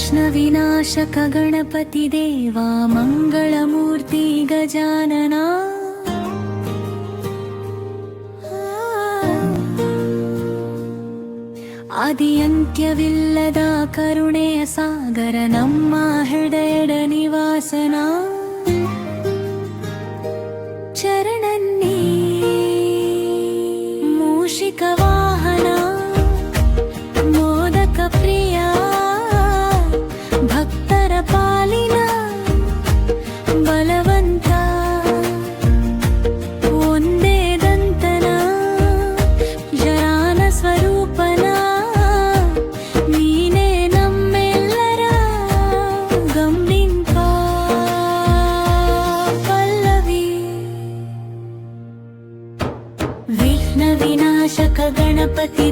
विघ्नविनाशक गणपति देवा मंगलमूर्ति गजानना आदियंत्यविಲ್ಲದ ಕರುಣೆಯ ಸಾಗರ ನಮ್ಮ ಹೃದಯದ ನಿವಾಸನ ಚರಣನ್ನೇ ಮೂಷಿಕ ವಾಹನ ಮೋದಕ ಪ್ರಿಯ ಭಕ್ತರ ಪಾಲಿನ ಬಲವಂತ ಒಂದೇ ದಂತನ ಜರಾನ ಸ್ವರೂಪನ ನೀನೇ ನಮ್ಮೆಲ್ಲರ ಗಮನಿಂಪ ಪಲ್ಲವಿ ವಿಘ್ನ ವಿನಾಶಕ ಗಣಪತಿ